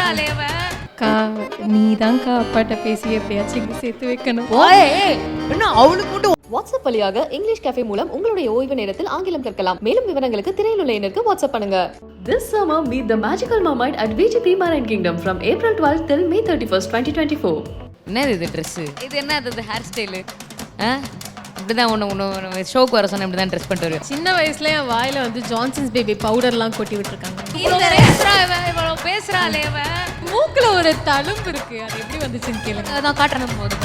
பேசுறாளே அவ. அக்கா நீதான்க்கா அப்பாட்ட பேசி எப்படியாச்சும் இங்கே சேர்த்து வைக்கணும். என்ன அவளுக்கு மட்டும் வாட்ஸ்அப் வழியாக இங்கிலீஷ் கேஃபே மூலம் உங்களுடைய ஓய்வு நேரத்தில் ஆங்கிலம் கற்கலாம். மேலும் விவரங்களுக்கு திரையில் உள்ள எண்ணிற்கு வாட்ஸ்அப் பண்ணுங்க. This summer meet the magical mermaid at VGP Marine Kingdom from April 12th till May 31st, 2024. என்னது இது ட்ரெஸ்? இது என்னது இது ஹேர் ஸ்டைலு? இப்படிதான் ஒன்று ஷோக்கு வர சொன்ன இப்படிதான் ட்ரெஸ் பண்ணிட்டு வருவேன். சின்ன வயசுல என் வாயில வந்து ஜான்சன்ஸ் பேபி பவுடர்லாம் கொட்டி விட்டுருக்காங்க. பேசுறாளே அவ. மூக்குல ஒரு தழும்பு இருக்கு, அது எப்படி வந்துச்சுன்னு கேளுங்க. அதான் காட்டணும் போது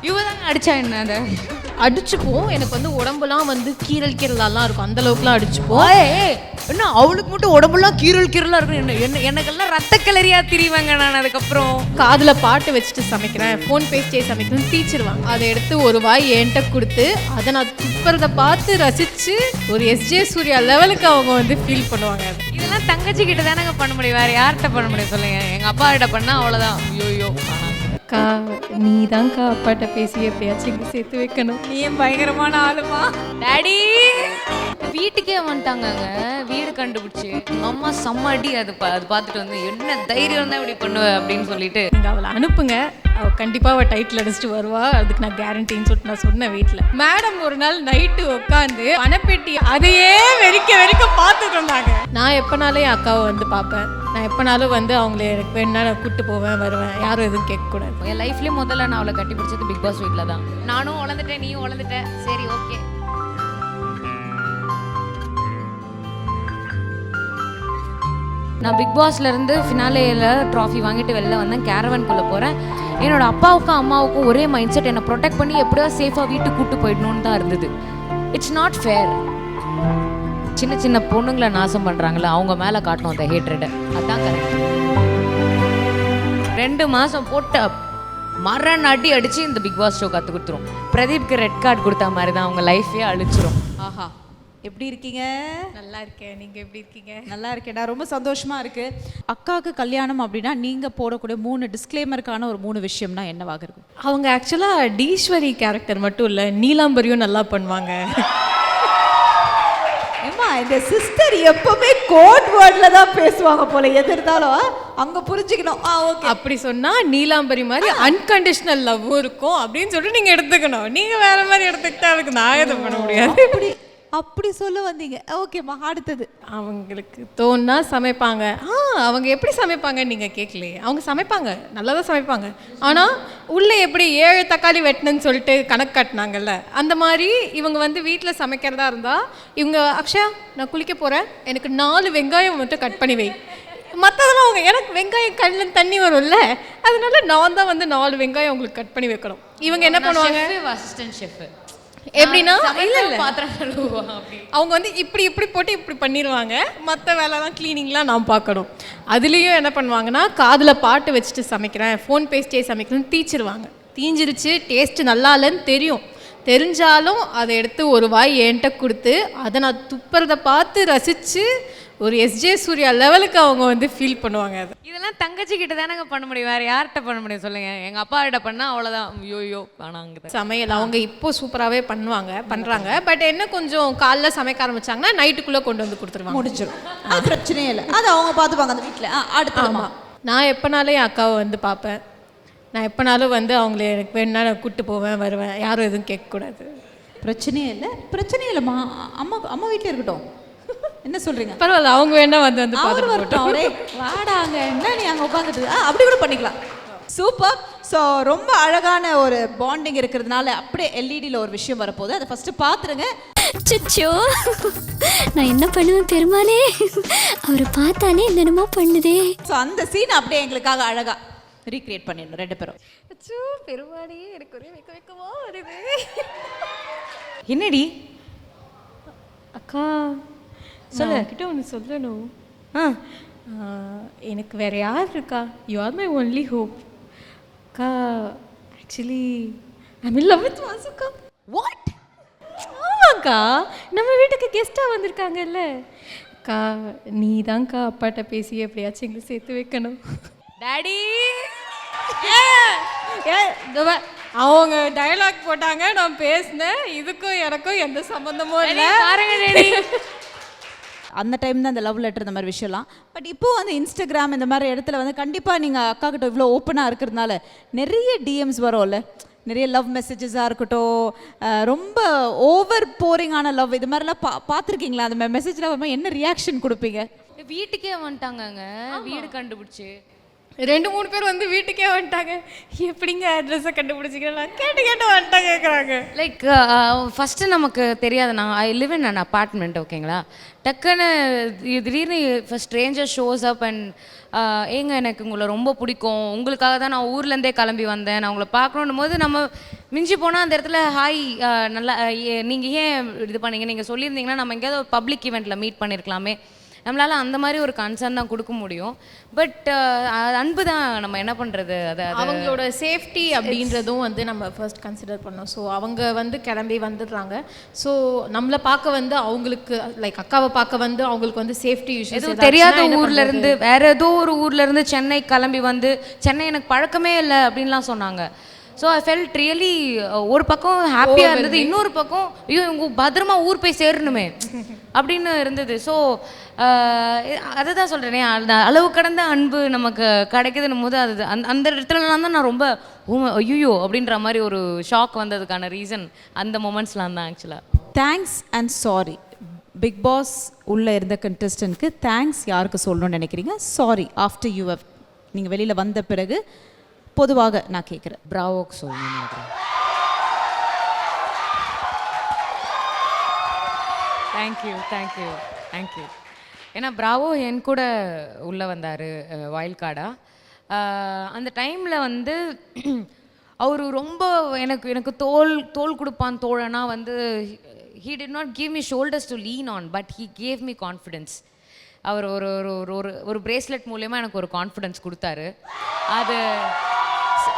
இவதாங்க அடிச்சா என்ன அதை அடிச்சுப்போம். எனக்கு வந்து உடம்புலாம் வந்து கீரலாலாம் இருக்கும், அந்த அளவுக்குலாம் அடிச்சுப்போம். என்ன அவளுக்கு மட்டும் உடம்புலாம் கீரலா இருக்கும். எனக்கெல்லாம் ரத்த கிளறியா திரிவாங்க. நான் அதுக்கப்புறம் காதுல பாட்டு வச்சுட்டு சமைக்கிறேன், ஃபோன் பேசிட்டே சமைக்கணும்னு டீச்சருவாங்க. அதை எடுத்து ஒரு வாய் என்கிட்ட கொடுத்து அதை நான் துப்புறதை பார்த்து ரசிச்சு ஒரு எஸ்ஜே சூர்யா லெவலுக்கு அவங்க வந்து ஃபீல் பண்ணுவாங்க. இதெல்லாம் தங்கச்சி கிட்ட தானங்க பண்ண முடியும், வேற யார்கிட்ட பண்ண முடியும் சொல்லுங்க. எங்க அப்பா கிட்ட பண்ணா அவ்வளவுதான். ஐயோ அக்கா நீதான்க்கா அப்பாட்ட பேசி எப்படியாச்சும் இங்கே சேர்த்து வைக்கணும். நீ பயங்கரமான ஆளுமா. டாடி வீட்டுக்கே வந்துட்டாங்க, வீடு கண்டுபிடிச்சு. அம்மா செம்ம அடி. அது பார்த்துட்டு வந்து என்ன தைரியம் தான் இப்படி பண்ணுவ அப்படின்னு சொல்லிட்டு நீங்கள் அவளை அனுப்புங்க, அவள் கண்டிப்பாக அவள் டைட்டில் அடிச்சுட்டு வருவா, அதுக்கு நான் கேரண்டின்னு சொல்லிட்டு நான் சொன்னேன் வீட்டில். மேடம் ஒரு நாள் நைட்டு உட்காந்து பணப்பெட்டி அதையே வெறிக்க பார்த்துட்டு இருந்தாங்க. நான் எப்போனாலும் என் அக்காவை வந்து பார்ப்பேன், நான் எப்போனாலும் வந்து அவங்கள எனக்கு வேணுன்னா நான் கூப்பிட்டு போவேன் வருவேன், யாரும் எதுவும் கேட்கக்கூடாது. என் லைஃப்லேயே முதல்ல நான் அவளை கட்டி பிடிச்சது பிக் பாஸ் வீட்டில் தான். நானும் வளர்ந்துட்டேன், நீயும் வளர்ந்துட்ட, சரி ஓகே. நான் பிக் பாஸ்லேருந்து ஃபினாலேயில் ட்ராஃபி வாங்கிட்டு வெளில வந்தேன். கேரவன்குள்ளே போகிறேன். என்னோடய அப்பாவுக்கும் அம்மாவுக்கும் ஒரே மைண்ட் செட், என்னை ப்ரொடெக்ட் பண்ணி எப்படியோ சேஃபாக வீட்டுக்கு கூப்பிட்டு போயிடணுன்னு தான் இருந்தது. It's not fair. சின்ன சின்ன பொண்ணுங்களை நாசம் பண்ணுறாங்களே அவங்க மேலே காட்டணும் அந்த ஹேட்ரடை, அதுதான் கரெக்ட். 2 மாதம் போட்டு மரண அடி அடித்து இந்த பிக் பாஸ் ஷோ கற்றுக் கொடுத்துரும். பிரதீப்க்கு ரெட் கார்டு கொடுத்த மாதிரி தான் அவங்க லைஃபே அழிச்சிரும். ஆஹா, எப்படி இருக்கீங்க? நல்லா இருக்கேன், நீங்கள் எப்படி இருக்கீங்க? நல்லா இருக்கேன், நான் ரொம்ப சந்தோஷமாக இருக்குது. அக்காவுக்கு கல்யாணம் அப்படின்னா நீங்கள் போடக்கூடிய 3 டிஸ்க்ளைமருக்கான ஒரு 3 விஷயம்னா என்னவாக இருக்கும்? அவங்க ஆக்சுவலாக டீஸ்வரி கேரக்டர் மட்டும் இல்லை, நீலாம்பரியும் நல்லா பண்ணுவாங்க. ஏம்மா இந்த சிஸ்டர் எப்பவுமே கோட் வேர்டில் தான் பேசுவாங்க போல, எது இருந்தாலும் அங்கே புரிஞ்சுக்கணும். ஓகே, அப்படி சொன்னால் நீலாம்பரி மாதிரி அன்கண்டிஷனல் லவ்வும் இருக்கும் அப்படின்னு சொல்லிட்டு நீங்கள் எடுத்துக்கணும். நீங்கள் வேறு மாதிரி எடுத்துக்கிட்டா அதுக்கு நான் எதை பண்ண முடியாது. அப்படி சொல்ல வந்தீங்க. ஓகேம்மா, அடுத்தது. அவங்களுக்கு தோணுனா சமைப்பாங்க. அவங்க எப்படி சமைப்பாங்கன்னு நீங்கள் கேட்கலையே, அவங்க சமைப்பாங்க, நல்லா தான் சமைப்பாங்க. ஆனால் உள்ளே எப்படி 7 தக்காளி வெட்டணுன்னு சொல்லிட்டு கணக்கு காட்டினாங்கல்ல, அந்த மாதிரி இவங்க வந்து வீட்டில் சமைக்கிறதா இருந்தால் இவங்க அக்ஷயா நான் குளிக்க போகிறேன், எனக்கு 4 வெங்காயம் மட்டும் கட் பண்ணி வை. மற்றதெல்லாம் அவங்க எனக்கு வெங்காயம் கண்ணில் தண்ணி வரும்ல, அதனால நான் தான் வந்து 4 வெங்காயம் உங்களுக்கு கட் பண்ணி வைக்கணும். இவங்க என்ன பண்ணுவாங்க, அசிஸ்டன்ட் ஷெஃப் எப்படின்னா இல்லை அவங்க வந்து இப்படி போட்டு இப்படி பண்ணிடுவாங்க, மற்ற வேலைலாம் க்ளீனிங்லாம் நான் பார்க்கணும். அதுலேயும் என்ன பண்ணுவாங்கன்னா காதில் பாட்டு வச்சுட்டு சமைக்கிறேன், ஃபோன் பேசிட்டே சமைக்கணும்னு டீச்சருவாங்க. தீஞ்சிருச்சு, டேஸ்ட்டு நல்லா இல்லைன்னு தெரிஞ்சாலும் அதை எடுத்து ஒரு வாய் என்கிட்ட கொடுத்து அதை நான் துப்புறதை பார்த்து ரசித்து ஒரு எஸ்ஜே சூர்யா லெவலுக்கு அவங்க வந்து ஃபீல் பண்ணுவாங்க. அது இதெல்லாம் தங்கச்சி கிட்ட தானங்க பண்ண முடியும், வேறு யார்கிட்ட பண்ண முடியும் சொல்லுங்க. எங்கள் அப்பா கிட்ட பண்ணால் அவ்வளோதான். ஐயோ வேணாங்க. சமையல் அவங்க இப்போ சூப்பராகவே பண்ணுறாங்க. பட் என்ன கொஞ்சம் காலைல சமைக்க ஆரம்பிச்சாங்கன்னா நைட்டுக்குள்ளே கொண்டு வந்து கொடுத்துருவாங்க, முடிச்சிடும். அது பிரச்சனையே இல்லை, அது அவங்க பார்த்துப்பாங்க அந்த வீட்டில். அடுத்தமா நான் எப்போனாலும் என் அக்காவை வந்து பார்ப்பேன், நான் எப்போனாலும் வந்து அவங்கள எனக்கு வேணுன்னா நான் கூப்பிட்டு போவேன் வருவேன், யாரும் எதுவும் கேட்கக்கூடாது. பிரச்சனையே இல்லைம்மா. அம்மா வீட்டில் இருக்கட்டும். என்ன சொல்றீங்க? பரவாயில்ல, அவங்க வேணா வந்து வரட்டும். வாடாங்க, என்ன நீ அங்கே உட்காந்துட்டு அப்படி கூட பண்ணிக்கலாம். சூப்பர். ஸோ ரொம்ப அழகான ஒரு பாண்டிங் இருக்கிறதுனால அப்படியே எல்இடியில் ஒரு விஷயம் வரப்போகுது, அதை ஃபஸ்ட்டு பார்த்துருங்க. சுச்சோ, நான் என்ன பண்ணுவேன் பெருமாளே, அவரை பார்த்தாலே என்னென்னமோ பண்ணுதே. ஸோ அந்த சீன் அப்படியே எங்களுக்காக அழகா ரீக்ரியேட் பண்ணிடணும் 2 பேரும். அச்சோ பெருமாளே, எனக்கு ஒரே வைக்கவா வருது. என்னடி அக்கா சொல்ல கிட்ட ஒன்று சொல்லணும். எனக்கு வேற யார் இருக்கா, you are my only hope. அக்கா actually I in love with வாசுக்கா. வாட்? ஆமாக்கா, நம்ம வீட்டுக்கு கெஸ்ட்டாக வந்திருக்காங்கல்ல. அக்கா நீதான்க்கா அப்பாட்ட பேசி எப்படியாச்சும் இங்கே சேர்த்து வைக்கணும். டாடி அவங்க டயலாக் போட்டாங்க, நான் பேசினேன், இதுக்கும் எனக்கும் எந்த சம்பந்தமும் இல்லை. அந்த டைம் தான் அந்த லவ் லெட்டர் இந்த மாதிரி விஷயம்லாம். பட் இப்போது அந்த இன்ஸ்டாகிராம் இந்த மாதிரி இடத்துல வந்து கண்டிப்பாக நீங்கள் அக்கா கிட்ட இவ்வளோ ஓப்பனாக இருக்கிறதுனால நிறைய டிஎம்ஸ் வரும்ல, நிறைய லவ் மெசேஜஸாக இருக்கட்டும், ரொம்ப ஓவர் போரிங்கான லவ் இது மாதிரிலாம் பார்த்துருக்கீங்களா? அந்த மெசேஜில் வரும்போது என்ன ரியாக்ஷன் கொடுப்பீங்க? வீட்டுக்கே வந்துட்டாங்கங்க, வீடு கண்டுபிடிச்சி 2-3 பேர் வந்து வீட்டுக்கே வந்துட்டாங்க. எப்படிங்க அட்ரஸை கண்டுபிடிச்சிக்கலாம் கேட்டு வந்துட்டாங்க கேட்குறாங்க. லைக் ஃபஸ்ட்டு நமக்கு தெரியாது. நான் I live in an apartment, ஓகேங்களா. டக்குன்னு திடீர்னு first Stranger shows up and ஏங்க எனக்கு உங்களை ரொம்ப பிடிக்கும், உங்களுக்காக தான் நான் ஊர்லேருந்தே கிளம்பி வந்தேன், நான் உங்களை பார்க்கணும் போது நம்ம மிஞ்சி போனால் அந்த இடத்துல ஹாய் நல்லா நீங்கள் ஏன் இது பண்ணீங்க, நீங்கள் சொல்லியிருந்தீங்கன்னா நம்ம எங்கேயாவது ஒரு பப்ளிக் ஈவெண்ட்டில் மீட் பண்ணியிருக்கலாமே. நம்மளால் அந்த மாதிரி ஒரு கன்சர்ன் தான் கொடுக்க முடியும். பட் அன்பு தான், நம்ம என்ன பண்ணுறது. அது அவங்களோட சேஃப்டி அப்படின்றதும் வந்து நம்ம ஃபர்ஸ்ட் கன்சிடர் பண்ணோம். ஸோ அவங்க வந்து கிளம்பி வந்துடுறாங்க. ஸோ நம்மளை பார்க்க வந்து அவங்களுக்கு லைக் அக்காவை பார்க்க வந்து அவங்களுக்கு வந்து சேஃப்டி இஷ்யூஸ் எதுவும் தெரியாத ஊர்ல இருந்து வேற ஏதோ ஒரு ஊர்ல இருந்து சென்னை கிளம்பி வந்து, சென்னை எனக்கு பழக்கமே இல்லை அப்படின்லாம் சொன்னாங்க. ஸோ ஐ ஃபெல்ட் ரியலி, ஒரு பக்கம் ஹாப்பியாக இருந்தது, இன்னொரு பக்கம் ஐயோ இவங்க பத்திரமா ஊர் போய் சேரணுமே அப்படின்னு இருந்தது. ஸோ அதை தான் சொல்கிறேனே, அந்த அளவு கடந்த அன்பு நமக்கு கிடைக்குதுன்னும் போது அது அந்த இடத்துலலாம் தான் நான் ரொம்ப ஐயோ அப்படின்ற மாதிரி ஒரு ஷாக் வந்ததுக்கான ரீசன் அந்த மொமெண்ட்ஸ்லாம் தான் ஆக்சுவலாக. Thanks and sorry. Bigg Boss உள்ளே இருந்த கண்டஸ்டன்ட்க்கு தேங்க்ஸ் யாருக்கு சொல்லணும்னு நினைக்கிறீங்க? சாரி ஆஃப்டர் யூ ஹவ், நீங்கள் வெளியில் வந்த பிறகு பொதுவாக நான் கேட்குறேன். பிராவோக்கு சொல்லணும்னு நினைக்கிறேன். தேங்க்யூ. ஏன்னா பிராவோ என் கூட உள்ளே வந்தார் வைல்ட் கார்டாக. அந்த டைமில் வந்து அவர் ரொம்ப எனக்கு தோல் கொடுப்பான் தோழனா வந்து, he did not give me shoulders to lean on, but he gave me confidence. அவர் ஒரு ஒரு ஒரு பிரேஸ்லெட் மூலயமா எனக்கு ஒரு கான்ஃபிடென்ஸ் கொடுத்தாரு.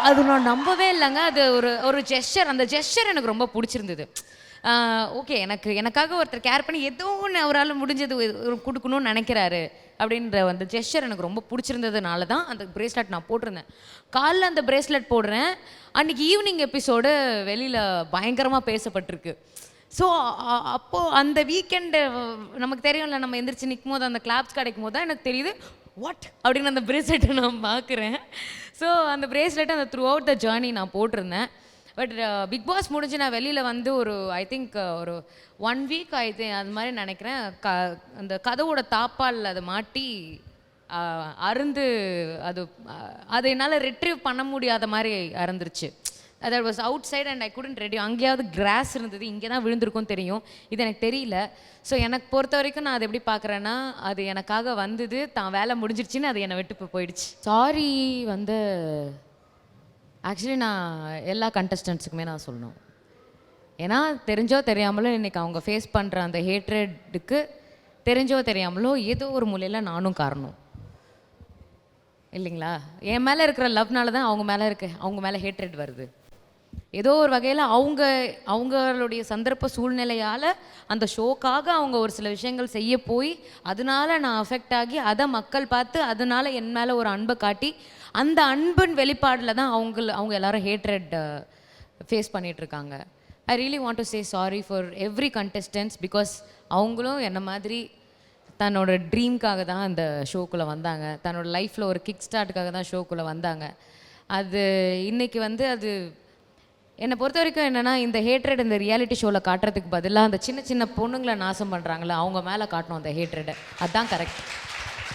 அது நான் நம்பவே இல்லைங்க. அது ஒரு ஜெஸ்டர், அந்த ஜெஸ்டர் எனக்கு ரொம்ப பிடிச்சிருந்தது. ஓகே, எனக்காக ஒருத்தர் கேர் பண்ணி ஏதோ ஒன்று அவரால் முடிஞ்சது கொடுக்கணும்னு நினைக்கிறாரு அப்படின்ற அந்த ஜெஸ்டர் எனக்கு ரொம்ப பிடிச்சிருந்ததுனால தான் அந்த பிரேஸ்லெட் நான் போட்டிருந்தேன். காலைல அந்த பிரேஸ்லெட் போடுறேன், அன்றைக்கி ஈவினிங் எபிசோடு வெளியில் பயங்கரமாக பேசப்பட்டிருக்கு. ஸோ அப்போது அந்த வீக்கெண்டு நமக்கு தெரியும்ல, நம்ம எந்திரிச்சு நிற்கும் போது அந்த கிளாப்ஸ் கிடைக்கும் போது தான் எனக்கு தெரியுது வாட் அப்படின்னு அந்த பிரேஸ்லெட்டை நான் பார்க்குறேன். ஸோ அந்த பிரேஸ்லெட்டை அந்த த்ரூ அவுட் த ஜேர்னி நான் போட்டிருந்தேன். பட் பிக் பாஸ் முடிஞ்சு நான் வெளியில் வந்து ஐ திங்க் ஒரு 1 வீக் அது மாதிரி நினைக்கிறேன், அந்த கதவோட தாப்பால் அதை மாட்டி அருந்து அது என்னால் ரிட்ரீவ் பண்ண முடியாத மாதிரி அறந்துருச்சு. that was outside and I couldn't retrieve. அங்கேயாவது கிராஸ் இருந்தது, இங்கே தான் விழுந்திருக்கும் தெரியும், இது எனக்கு தெரியல. ஸோ எனக்கு பொறுத்த வரைக்கும் நான் அதை எப்படி பார்க்குறேன்னா, அது எனக்காக வந்தது, தான் வேலை முடிஞ்சிருச்சுன்னு அது என்னை விட்டு போயிடுச்சு. சாரி வந்து ஆக்சுவலி நான் எல்லா கண்டஸ்டன்ட்ஸுக்குமே நான் சொல்லணும். ஏன்னா தெரிஞ்சோ தெரியாமலோ இன்றைக்கி அவங்க ஃபேஸ் பண்ணுற அந்த ஹேட்ரடுக்கு தெரிஞ்சோ தெரியாமலோ ஏதோ ஒரு மூலையில் நானும் காரணம் இல்லைங்களா. என் மேலே இருக்கிற லவ்னால தான் அவங்க மேலே ஹேட்ரட் வருது. ஏதோ ஒரு வகையில் அவங்களுடைய சந்தர்ப்ப சூழ்நிலையால் அந்த ஷோக்காக அவங்க ஒரு சில விஷயங்கள் செய்ய போய் அதனால நான் அஃபெக்ட் ஆகி அதை மக்கள் பார்த்து அதனால என் மேலே ஒரு அன்பை காட்டி அந்த அன்பின் வெளிப்பாடில் தான் அவங்க எல்லாரும் ஹேட்ரட் ஃபேஸ் பண்ணிகிட்ருக்காங்க. I really want to say sorry for every contestants, because அவங்களும் என்ன மாதிரி தன்னோட ட்ரீம்காக தான் அந்த ஷோக்குள்ளே வந்தாங்க, தன்னோட லைஃப்பில் ஒரு கிக் ஸ்டார்ட்டுக்காக தான் ஷோக்குள்ளே வந்தாங்க. அது இன்றைக்கி வந்து அது என்னை பொறுத்த வரைக்கும் என்னென்னா, இந்த ஹேட்ரட் இந்த ரியாலிட்டி ஷோவில் காட்டுறதுக்கு பதிலாக அந்த சின்ன சின்ன பொண்ணுங்களை நாசம் பண்ணுறாங்களே அவங்க மேலே காட்டணும் அந்த ஹேட்ரடை. அதுதான் கரெக்ட்.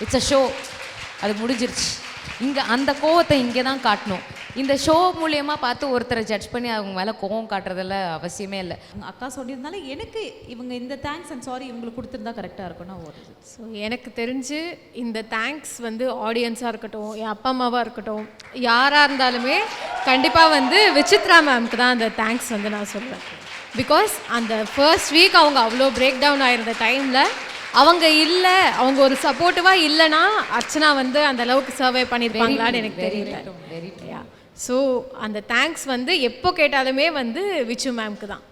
இட்ஸ் அ ஷோ, அது முடிஞ்சிருச்சு. இங்கே அந்த கோவத்தை இங்கே தான் காட்டணும். இந்த ஷோ மூலியமாக பார்த்து ஒருத்தரை ஜட்ஜ் பண்ணி அவங்க மேலே கோவம் காட்டுறதில்ல அவசியமே இல்லை. அக்கா சொல்லியிருந்தால எனக்கு இவங்க இந்த தேங்க்ஸ் அண்ட் சாரி இவங்களுக்கு கொடுத்துருந்தா கரெக்டாக இருக்கும்னா ஓடுது. ஸோ எனக்கு தெரிஞ்சு இந்த தேங்க்ஸ் வந்து ஆடியன்ஸாக இருக்கட்டும், என் அப்பா அம்மாவாக இருக்கட்டும், யாராக இருந்தாலுமே கண்டிப்பாக வந்து விசித்ரா மேம்க்கு தான் அந்த தேங்க்ஸ் வந்து நான் சொல்லுவேன். பிகாஸ் அந்த ஃபர்ஸ்ட் வீக் அவங்க அவ்வளோ பிரேக் டவுன் ஆயிருந்த டைமில் அவங்க இல்லை, அவங்க ஒரு சப்போர்ட்டிவாக இல்லைன்னா அர்ச்சனா வந்து அந்த அளவுக்கு சர்வே பண்ணியிருப்பாங்களான்னு எனக்கு தெரியல. ஸோ அந்த தேங்க்ஸ் வந்து எப்போ கேட்டாலுமே வந்து விச்சு மேம்க்கு தான்.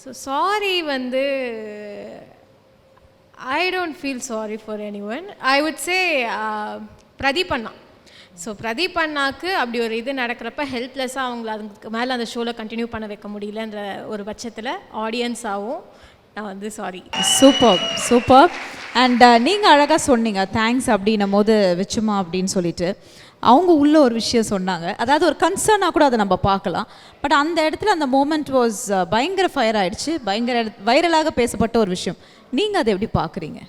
ஸோ சாரி வந்து I don't feel sorry for any one. I would say Pradeep Anna. So Pradeep அண்ணாக்கு அப்படி ஒரு இது நடக்கிறப்ப ஹெல்ப்லெஸ்ஸாக அவங்கள அதுக்கு மேலே அந்த ஷோவில் கண்டினியூ பண்ண வைக்க முடியலன்ற ஒரு பட்சத்தில் ஆடியன்ஸாகவும் நான் வந்து சாரி. Super super. அண்ட் நீங்கள் அழகாக சொன்னீங்க தேங்க்ஸ் அப்படின்னும் போது வச்சுமா அப்படின்னு சொல்லிட்டு அவங்க உள்ள ஒரு விஷயம் சொன்னாங்க. அதாவது ஒரு கன்சர்னாக கூட அதை நம்ம பார்க்கலாம். பட் அந்த இடத்துல அந்த மூமெண்ட் வாஸ் பயங்கர ஃபயர் ஆயிடுச்சு, பயங்கர வைரலாக பேசப்பட்ட ஒரு விஷயம். நீங்கள் அதை எப்படி பார்க்குறீங்க?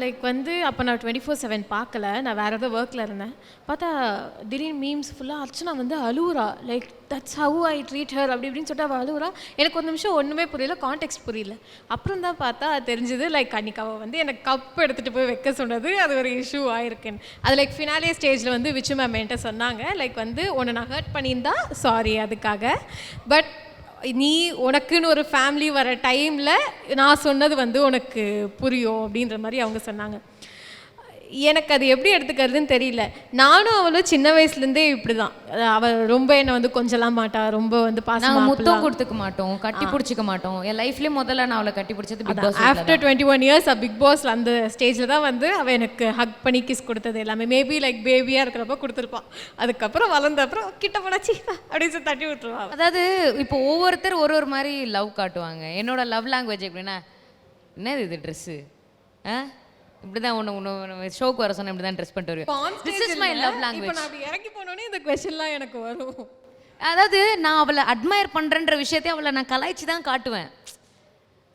லைக் வந்து அப்போ நான் 24/7 பார்க்கல, நான் வேறு ஏதோ ஒர்க்கில் இருந்தேன். பார்த்தா திடீர்னு மீம்ஸ் ஃபுல்லாக அர்ச்சனா வந்து அழுவுறா, like that's how I treat her அப்படி இப்படின்னு சொல்லிட்டு அவள் அழுவுறா. எனக்கு ஒரு நிமிஷம் ஒன்றுமே புரியல, கான்டெக்ட் புரியல. அப்புறம் தான் பார்த்தா தெரிஞ்சது லைக் அன்றைக்கி அவள் வந்து எனக்கு கப் எடுத்துகிட்டு போய் வைக்க சொன்னது அது ஒரு இஷ்யூ ஆயிருக்குன்னு. அது லைக் ஃபினாலே ஸ்டேஜில் வந்து விச்சு மேம் என்கிட்ட சொன்னாங்க, லைக் வந்து உன்னை நான் ஹர்ட் பண்ணியிருந்தா சாரி அதுக்காக, பட் நீ உனக்குன்னு ஒரு ஃபேமிலி வர டைமில் நான் சொன்னது வந்து உனக்கு புரியும் அப்படின்ற மாதிரி அவங்க சொன்னாங்க. எனக்கு அது எப்படி எடுத்துக்கிறதுன்னு தெரியல. நானும் அவளும் சின்ன வயசுலேருந்தே இப்படி தான். அவள் ரொம்ப என்னை வந்து கொஞ்சலாம் மாட்டா, ரொம்ப வந்து நாங்கள் முத்தம் கொடுத்துக்க மாட்டோம், கட்டி பிடிச்சிக்க மாட்டோம். என் லைஃப்லேயே முதல்ல நான் அவளை கட்டி பிடிச்சது Bigg Boss. After 21 years Bigg பாஸில் அந்த ஸ்டேஜில் தான் வந்து அவள் எனக்கு ஹக் பண்ணி கிஸ் கொடுத்தது எல்லாமே. மேபி லைக் பேபியாக இருக்கிறப்ப கொடுத்துருப்பான். அதுக்கப்புறம் வளர்ந்த அப்புறம் கிட்ட போனாச்சு அப்படின்னு சொல்லி தட்டி விட்டுருவான். அதாவது இப்போ ஒவ்வொருத்தர் ஒரு ஒரு மாதிரி லவ் காட்டுவாங்க. என்னோட லவ் லாங்குவேஜ் எப்படின்னா, என்னது இது ட்ரெஸ்ஸு இப்படி தான் ஒன்று ஷோக்கு வர சொன்ன இப்படி தான் ட்ரெஸ் பண்ணிட்டு வருவேன். This is my love language. நான் அப்படி இறங்கி போனோடனே இந்த கொஸ்டின்லாம் எனக்கு வரும். அதாவது நான் அவளை அட்மையர் பண்ணுறேன்ற விஷயத்தையும் அவளை நான் கலாய்ச்சி தான் காட்டுவேன்.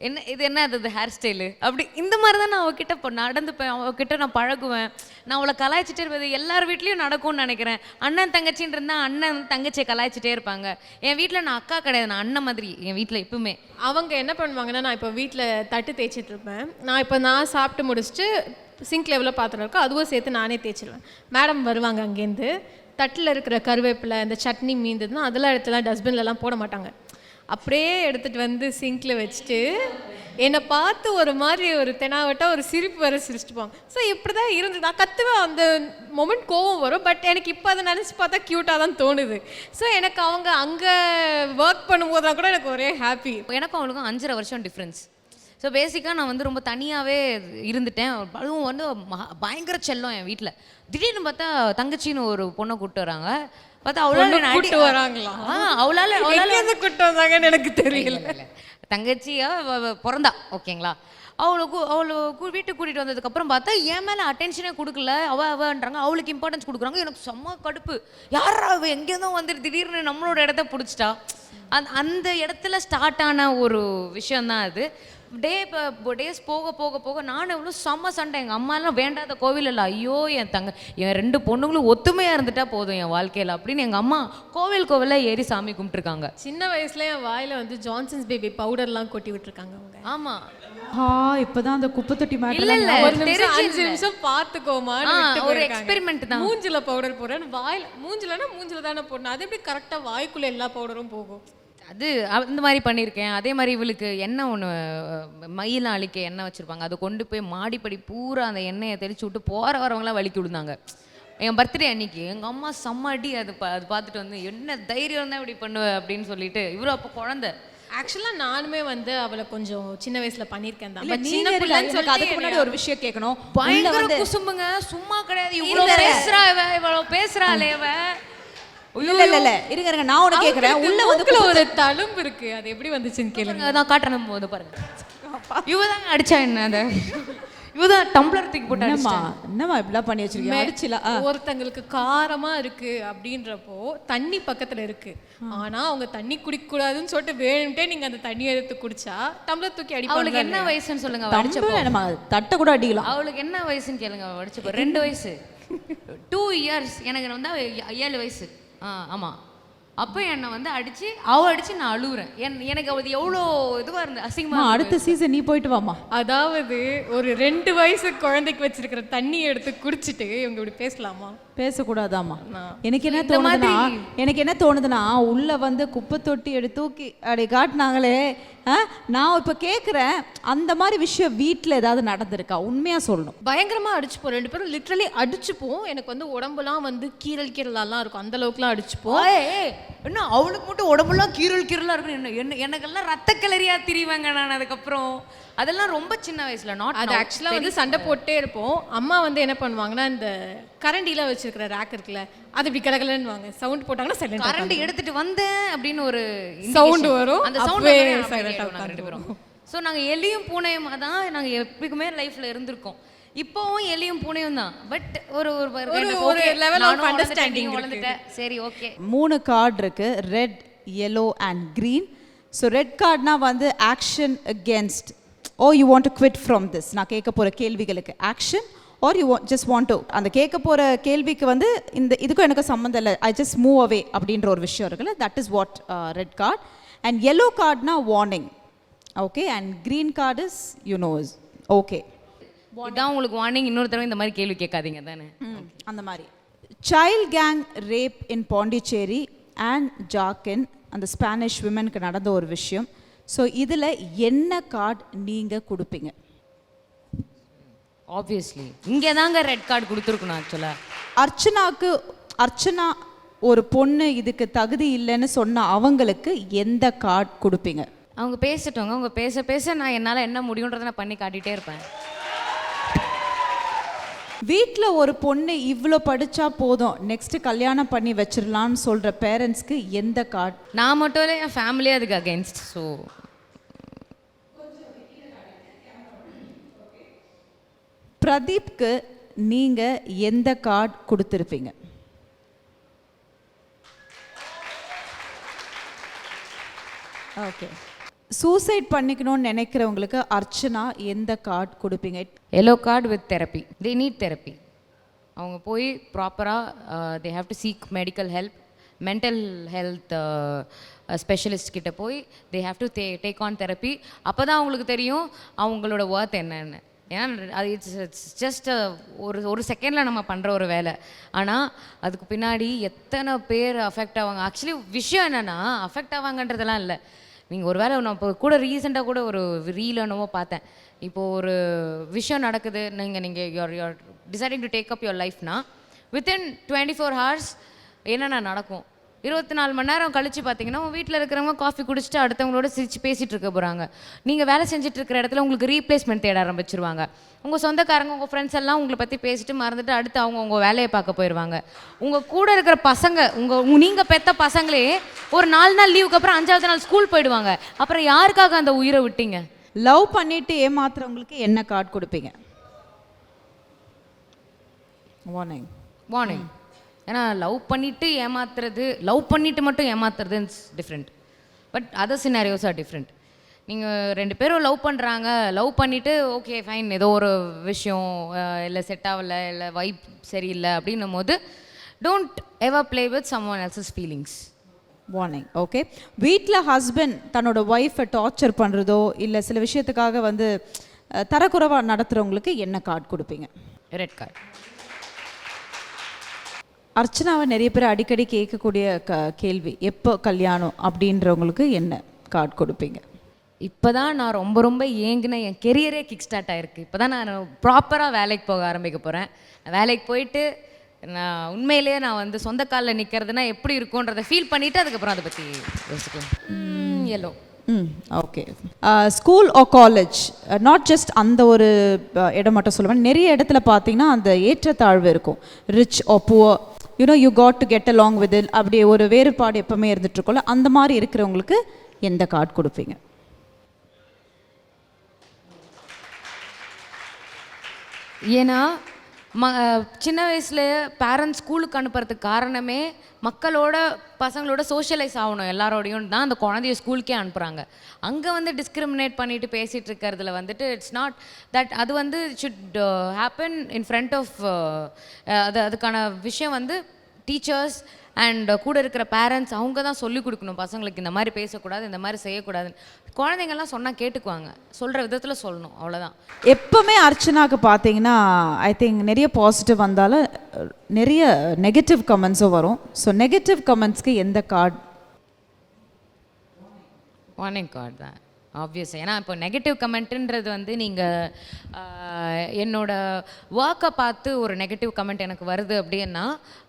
என்ன இது என்ன அது ஹேர் ஸ்டைலு அப்படி இந்த மாதிரி தான் நான் அவகிட்ட நடந்துப்பேன், அவகிட்ட நான் பழகுவேன். நான் அவளை கலாய்ச்சிட்டே இருப்பது எல்லார் வீட்லேயும் நடக்கும்னு நினைக்கிறேன். அண்ணன் தங்கச்சின்னு இருந்தால் அண்ணன் தங்கச்சியை கலாய்ச்சிட்டே இருப்பாங்க. என் வீட்டில் நான் அக்கா கிடையாது, நான் அண்ணன் மாதிரி என் வீட்டில் எப்பவுமே. அவங்க என்ன பண்ணுவாங்கன்னா, நான் இப்போ வீட்டில் தட்டு தேய்ச்சிட்டு இருப்பேன். நான் சாப்பிட்டு முடிச்சுட்டு சிங்க் லெவலில் பாத்திரம் இருக்கும், அதுவும் சேர்த்து நானே தேய்ச்சிடுவேன். மேடம் வருவாங்க அங்கேருந்து, தட்டில் இருக்கிற கருவேப்பிலை இந்த சட்னி மீந்ததுன்னா அதெல்லாம் எடுத்துலாம் டஸ்ட்பின்லலாம் போட மாட்டாங்க, அப்படியே எடுத்துகிட்டு வந்து சிங்கில் வச்சுட்டு என்னை பார்த்து ஒரு மாதிரி ஒரு தெனாவட்டாக ஒரு சிரிப்பு வர சிரிச்சுட்டுப்பாங்க. ஸோ இப்படி தான் இருந்து நான் கற்றுவேன். அந்த மொமெண்ட் கோவம் வரும், பட் எனக்கு இப்போ அதை நினச்சி பார்த்தா க்யூட்டாக தான் தோணுது. ஸோ எனக்கு அவங்க அங்கே ஒர்க் பண்ணும்போது தான் கூட எனக்கு ஒரே ஹாப்பி. எனக்கும் அவளுக்கும் 5.5 வருஷம் டிஃப்ரென்ஸ். ஸோ பேசிக்காக நான் வந்து ரொம்ப தனியாகவே இருந்துட்டேன். அதுவும் வந்து பயங்கர செல்லம் என் வீட்டில். திடீர்னு பார்த்தா தங்கச்சின்னு ஒரு பொண்ணை கூப்பிட்டு வராங்க. பார்த்தா அவளால கூப்பிட்டு வராங்களா? அவளால கூப்பிட்டு வந்தாங்கன்னு எனக்கு தெரியல. தங்கச்சியா பிறந்தா ஓகேங்களா. அவளை வீட்டுக்கு கூட்டிகிட்டு வந்ததுக்கப்புறம் பார்த்தா என் மேலே அட்டென்ஷனே கொடுக்கல. அவன்றாங்க, அவளுக்கு இம்பார்ட்டன்ஸ் கொடுக்குறாங்க. எனக்கு செம்ம கடுப்பு. யாரா அவ எங்கேருந்தோ வந்துட்டு திடீர்னு நம்மளோட இடத்த பிடிச்சிட்டா. அந்த இடத்துல ஸ்டார்ட் ஆன ஒரு விஷயந்தான் அது. டேஸ் போக போக போக நான் எவ்வளோ செம்ம சண்டை. எங்கள் அம்மாலாம் வேண்டாத கோவில் இல்லை, ஐயோ என் 2 பொண்ணுங்களும் ஒத்துமையாக இருந்துட்டா போதும் என் வாழ்க்கையில் அப்படின்னு எங்கள் அம்மா கோவிலில் ஏறி சாமி கும்பிட்டுருக்காங்க. சின்ன வயசுல என் வாயில் வந்து ஜான்சன்ஸ் பேபி பவுடர்லாம் கொட்டி விட்டுருக்காங்க அவங்க. ஆமாம், இப்போதான் அந்த குப்பை தொட்டி இல்ல ஒரு நிமிஷம் 5 நிமிஷம் பார்த்துக்கோமா, ஒரு எக்ஸ்பெரிமெண்ட் தான். மூஞ்சில பவுடர் போடுறேன், வாயில் மூஞ்சில தானே போடணும். அது எப்படி கரெக்டாக வாய்க்குள்ள எல்லா பவுடரும் போகும்? அது அந்த மாதிரி பண்ணியிருக்கேன். அதே மாதிரி இவளுக்கு எண்ணெய் ஒன்று மயிலாம் அழிக்க எண்ணெய் வச்சுருப்பாங்க, அதை கொண்டு போய் மாடிப்படி பூரா அந்த எண்ணெயை தெளிச்சு விட்டு போகிற வரவங்களாம் வலிக்கி விடுந்தாங்க. என் பர்த்டே அன்னைக்கு எங்கள் அம்மா செம்ம அடி. அது பார்த்துட்டு வந்து என்ன தைரியம் தான் இப்படி பண்ணுவேன் அப்படின்னு சொல்லிட்டு. இவ்வளோ அப்போ குழந்தை. ஆக்சுவலாக நானுமே வந்து அவளை கொஞ்சம் சின்ன வயசுல பண்ணியிருக்கேன் தான். அதுக்கு முன்னாடி ஒரு விஷயம் கேட்கணும். பயங்கர குசும்புங்க, சும்மா கிடையாது. இவ்வளோ பேசுறா இவ்வளோ பேசுறாளே இவ. இல்ல இருங்க நான் உனக்கு கேக்குறேன். உள்ள வந்து ஒரு தழும்பு இருக்கு, அது எப்படி வந்துச்சுன்னு கேளுங்க. அதான் காட்டுறேன் போது பாருங்க. இவதான் அடிச்சா என்ன, அந்த இவதான் டம்ளர் தூக்கி போட்டு என்னமா இப்படிலாம் பண்ணி வச்சிருக்கீங்க? அடிச்சில ஒருத்தங்களுக்கு காரமா இருக்கு அப்படின்றப்போ தண்ணி பக்கத்துல இருக்கு, ஆனா அவங்க தண்ணி குடிக்க கூடாதுன்னு சொல்லிட்டு வேணும்ட்டே நீங்க அந்த தண்ணி எடுத்து குடிச்சா டம்ளர் தூக்கி அடிப்பாங்க. அவளுக்கு என்ன வயசுன்னு சொல்லுங்க. அடிச்சப்போ தட்டை கூட அடிக்கலாம். அவளுக்கு என்ன வயசுன்னு கேளுங்க. அடிச்சப்போ 2 வயசு 2 இயர்ஸ். எனக்கு வந்து 7 வயசு. ஆமாம். அப்போ என்னை வந்து அடிச்சு நான் அழுகுறேன். எனக்கு அது எவ்வளோ இதுவாக இருந்தது, அசிங்கமாக. அடுத்த சீசன் நீ போயிட்டு வாமா. அதாவது ஒரு 2 வயசு குழந்தைக்கு வச்சிருக்கிற தண்ணியை எடுத்து குடிச்சிட்டு இவங்க இப்படி பேசலாமா? பேசக்கூடாதாமா. எனக்கு என்ன தோணுதுன்னா உள்ள வந்து குப்பை தொட்டி எடுத்து தூக்கி அப்படி காட்டினாங்களே. நான் இப்போ கேட்குறேன், அந்த மாதிரி விஷயம் வீட்டில் ஏதாவது நடந்திருக்கா? உண்மையாக சொல்லணும். பயங்கரமாக அடிச்சுப்போம் 2 பேரும், லிட்ரலி அடிச்சுப்போம். எனக்கு வந்து உடம்புலாம் வந்து கீரலாலாம் இருக்கும், அந்த அளவுக்குலாம் அடிச்சுப்போம். என்ன அவளுக்கு மட்டும் உடம்புலாம் கீரலாக இருக்கும், எனக்கெல்லாம் ரத்த கிளறியா திரிவாங்க நான். அதுக்கப்புறம் அதெல்லாம் ரொம்ப சின்ன வயசுல. அது ஆக்சுவலாக வந்து சண்டை போட்டே இருப்போம். அம்மா வந்து என்ன பண்ணுவாங்கன்னா, இந்த கரண்டிலாம் வச்சிருக்கிற ரேக் இருக்குல்ல, அது இப்படி கலகலன்னுவாங்க. சவுண்ட் போட்டாங்கன்னா சைலண்ட். கரண்டி எடுத்துட்டு வந்தேன் அப்படின்னு ஒரு சவுண்ட் வரும், அந்த சவுண்ட் சைலண்ட் ஆகும். 2 பேரும் ஸோ நாங்கள் எலியும் பூனையுமா தான் நாங்கள் எப்பவுமே லைஃப்பில் இருந்திருக்கோம். இப்போவும் எலியும் பூனையும் தான். பட் ஒரு level of understanding வளர்ந்துட்டேன். சரி ஓகே. 3 கார்டு இருக்கு, red, yellow and green. So red கார்ட்னா வந்து action against, oh you want to quit from this. நான் கேட்க போகிற கேள்விகளுக்கு action, are you just want to, அந்த கேட்க போகிற கேள்விக்கு வந்து இதுக்கும் எனக்கு சம்மந்தம் இல்லை, ஐ ஜஸ்ட் மூவ் அவே அப்படின்ற ஒரு விஷயம் இருக்குல்ல, that is what red card. And yellow கார்ட்னா warning, okay. And green card is you knows, okay. இதான் உங்களுக்கு வார்னிங், இன்னொரு தடவை இந்த மாதிரி கேள்வி கேட்காதீங்க தானே. அந்த மாதிரி child gang rape in Pondicherry and Jharkhand, அந்த ஸ்பானிஷ் விமனுக்கு நடந்த ஒரு விஷயம். ஸோ இதில் என்ன கார்டு நீங்கள் கொடுப்பீங்க? ஆப்வியஸ்லி இங்கே தாங்க ரெட் கார்டு கொடுத்துருக்கணும். ஆக்சுவலாக அர்ச்சனா ஒரு பொண்ணு இதுக்கு தகுதி இல்லைன்னு சொன்ன அவங்களுக்கு எந்த கார்டு கொடுப்பீங்க? அவங்க பேசிட்டவங்க, அவங்க பேச பேச நான் என்னால் என்ன முடியுன்றதை நான் பண்ணி காட்டிகிட்டே இருப்பேன். வீட்டில் ஒரு பொண்ணு இவ்வளோ படித்தா போதும், நெக்ஸ்ட் கல்யாணம் பண்ணி வச்சிடலான்னு சொல்கிற பேரண்ட்ஸ்க்கு எந்த கார்டு? நான் மட்டும் இல்லை, என் ஃபேமிலியே அதுக்கு அகெயின்ஸ்ட். ஸோ பிரதீப்க்கு நீங்கள் எந்த கார்டு கொடுத்துருப்பீங்க? ஓகே. சூசைட் பண்ணிக்கணும்னு நினைக்கிறவங்களுக்கு அர்ச்சனா எந்த கார்டு கொடுப்பீங்க? Yellow card with therapy. They need therapy. அவங்க போய் ப்ராப்பராக they have to seek medical help, mental health specialist கிட்ட போய் they have to take on therapy. அப்போ தான் அவங்களுக்கு தெரியும் அவங்களோட ஒர்த் என்னன்னு. ஏன்னா அது இட்ஸ் ஜஸ்ட் ஒரு செகண்டில் நம்ம பண்ணுற ஒரு வேலை. ஆனால் அதுக்கு பின்னாடி எத்தனை பேர் அஃபெக்ட் ஆவாங்க. ஆக்சுவலி விஷயம் என்னென்னா அஃபெக்ட் ஆவாங்கன்றதெல்லாம் இல்லை. நீங்கள் ஒரு வேளை நான் இப்போ கூட ரீசெண்டாக கூட ஒரு ரீல் என்னவோ பார்த்தேன். இப்போது ஒரு விஷயம் நடக்குது, நீங்கள் you are deciding to take up your லைஃப்னா வித்தின் 24 hours என்னென்ன நடக்கும். 24 மணி நேரம் கழித்து பார்த்தீங்கன்னா உங்கள் வீட்டில் இருக்கிறவங்க காஃபி குடிச்சிட்டு அடுத்தவங்களோட சிரிச்சு பேசிகிட்டு இருக்க போகிறாங்க. நீங்கள் வேலை செஞ்சுட்டு இருக்கிற இடத்துல உங்களுக்கு ரீப்ளேஸ்மெண்ட் தேட ஆரம்பிச்சிருவாங்க. உங்கள் சொந்தக்காரங்க, உங்கள் ஃப்ரெண்ட்ஸ் எல்லாம் உங்களை பற்றி பேசிட்டு மறந்துட்டு அடுத்து அவங்க வேலையை பார்க்க போயிடுவாங்க. உங்கள் கூட இருக்கிற பசங்க, நீங்கள் பெற்ற பசங்களே ஒரு 4 நாள் லீவுக்கு அப்புறம் 5ஆவது நாள் ஸ்கூல் போயிடுவாங்க. அப்புறம் யாருக்காக அந்த உயிரை விட்டீங்க? லவ் பண்ணிட்டு ஏமாத்துறவங்களுக்கு என்ன கார்டு கொடுப்பீங்க? வார்னிங். வார்னிங். ஏன்னா லவ் பண்ணிட்டு மட்டும் ஏமாத்துறது is different. But other scenarios are different. நீங்கள் 2 பேரும் லவ் பண்ணுறாங்க, லவ் பண்ணிவிட்டு ஓகே ஃபைன், ஏதோ ஒரு விஷயம் இல்லை செட் ஆகலை, இல்லை வைப் சரியில்லை அப்படின்னும் போது don't ever play with someone else's feelings. Warning. Okay. வீட்டில் ஹஸ்பண்ட் தன்னோட ஒய்ஃபை டார்ச்சர் பண்ணுறதோ இல்லை சில விஷயத்துக்காக வந்து தரக்குறைவாக நடத்துகிறவங்களுக்கு என்ன கார்டு கொடுப்பீங்க? Red card. அர்ச்சனாவை நிறைய பேர் அடிக்கடி கேட்கக்கூடிய கேள்வி, எப்போ கல்யாணம் அப்படின்றவங்களுக்கு என்ன கார்டு கொடுப்பீங்க? இப்போ தான் நான் ரொம்ப ஏங்கின என் கெரியரே கிக் ஸ்டார்ட் ஆகிருக்கு. இப்போ தான் நான் ப்ராப்பராக வேலைக்கு போக ஆரம்பிக்க போகிறேன். வேலைக்கு போயிட்டு நான் உண்மையிலேயே நான் வந்து சொந்த காலில் நிற்கிறதுனா எப்படி இருக்கும்ன்றதை ஃபீல் பண்ணிவிட்டு அதுக்கப்புறம் அதை பற்றி யோசிக்கலாம். Yellow. Okay. School or college, not just அந்த ஒரு இடம் மட்டும் சொல்லுவேன், நிறைய இடத்துல பார்த்தீங்கன்னா அந்த ஏற்றத்தாழ்வு இருக்கும். Rich or poor, you know you got to get along with it, அப்படி ஒரு வேறுபாடு எப்பவுமே இருந்துட்டுருக்கோம்ல, அந்த மாதிரி இருக்கிறவங்களுக்கு எந்த கார்டு கொடுப்பீங்க? ஏன்னா சின்ன வயசுல பேரண்ட்ஸ் ஸ்கூலுக்கு அனுப்புறதுக்கு காரணமே மக்களோட பசங்களோட சோஷியலைஸ் ஆகணும் எல்லாரோடையும் தான் அந்த குழந்தைய ஸ்கூலுக்கே அனுப்புகிறாங்க. அங்கே வந்து டிஸ்கிரிமினேட் பண்ணிட்டு பேசிகிட்டு இருக்கிறதுல வந்துட்டு இட்ஸ் நாட் தட், அது வந்து should happen in front of அதுக்கான விஷயம் வந்து டீச்சர்ஸ் அண்ட் கூட இருக்கிற பேரண்ட்ஸ் அவங்க தான் சொல்லிக் கொடுக்கணும் பசங்களுக்கு இந்த மாதிரி பேசக்கூடாது, இந்த மாதிரி செய்யக்கூடாதுன்னு. குழந்தைங்கள்லாம் சொன்னால் கேட்டுக்குவாங்க, சொல்கிற விதத்தில் சொல்லணும், அவ்வளோதான். எப்போவுமே அர்ச்சனாவுக்கு பார்த்தீங்கன்னா ஐ திங்க் நிறைய பாசிட்டிவ் வந்தாலும் நிறைய நெகட்டிவ் கமெண்ட்ஸும் வரும். ஸோ நெகட்டிவ் கமெண்ட்ஸ்க்கு எந்த கார்டு? வார்னிங் கார்டு தான் ஆப்வியஸாக. ஏன்னா இப்போ நெகட்டிவ் கமெண்ட்டுன்றது வந்து நீங்கள் என்னோடய ஒர்க்கை பார்த்து ஒரு நெகட்டிவ் கமெண்ட் எனக்கு வருது அப்படின்னா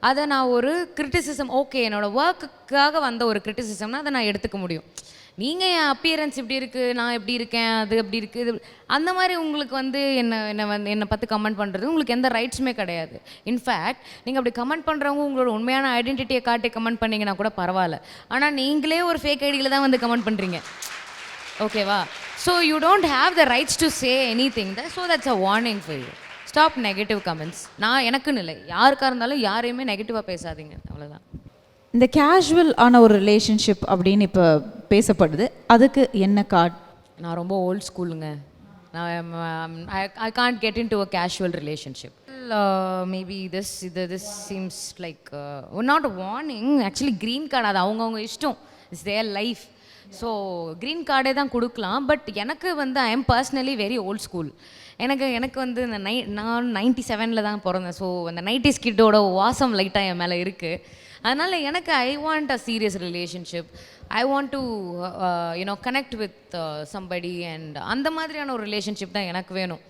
அதை நான் ஒரு கிரிட்டிசிசம், ஓகே என்னோடய ஒர்க்குக்காக வந்த ஒரு கிரிட்டிசிசம்னா அதை நான் எடுத்துக்க முடியும். நீங்கள் என் அப்பியரன்ஸ் இப்படி இருக்குது, நான் எப்படி இருக்கேன், அது எப்படி இருக்குது, இது அந்த மாதிரி உங்களுக்கு வந்து என்னை பார்த்து கமெண்ட் பண்ணுறது உங்களுக்கு எந்த ரைட்ஸுமே கிடையாது. இன்ஃபேக்ட் நீங்கள் அப்படி கமெண்ட் பண்ணுறவங்க உங்களோட உண்மையான ஐடென்டிட்டியை காட்டி கமெண்ட் பண்ணிங்கன்னா கூட பரவாயில்ல. ஆனால் நீங்களே ஒரு ஃபேக் ஐடியில் தான் வந்து கமெண்ட் பண்ணுறீங்க. ஓகேவா? So you don't have the rights to say anything. So that's a warning for you. Stop negative comments. நான் எனக்குன்னு இல்லை, யாருக்காக இருந்தாலும் யாரையுமே நெகட்டிவாக பேசாதீங்க, அவ்வளோதான். இந்த கேஷுவல் ஆன ஒரு ரிலேஷன்ஷிப் அப்படின்னு இப்போ பேசப்படுது, அதுக்கு என்ன கார்டு? நான் ரொம்ப volt ஸ்கூலுங்க. I can't get into a casual relationship. Maybe this seems like not a warning. Actually green card அது அவங்கவுங்க இஷ்டம். It's their life. So green கார்டே தான் கொடுக்கலாம். பட் எனக்கு வந்து I am personally very old school. எனக்கு வந்து இந்த நான் 97 தான் பிறந்தேன். ஸோ அந்த 90s கிட்டோட வாசம் லைட்டாக என் மேலே இருக்குது. அதனால் எனக்கு I want a serious relationship. I want to connect with somebody and அந்த மாதிரியான ஒரு ரிலேஷன்ஷிப் தான் எனக்கு வேணும்.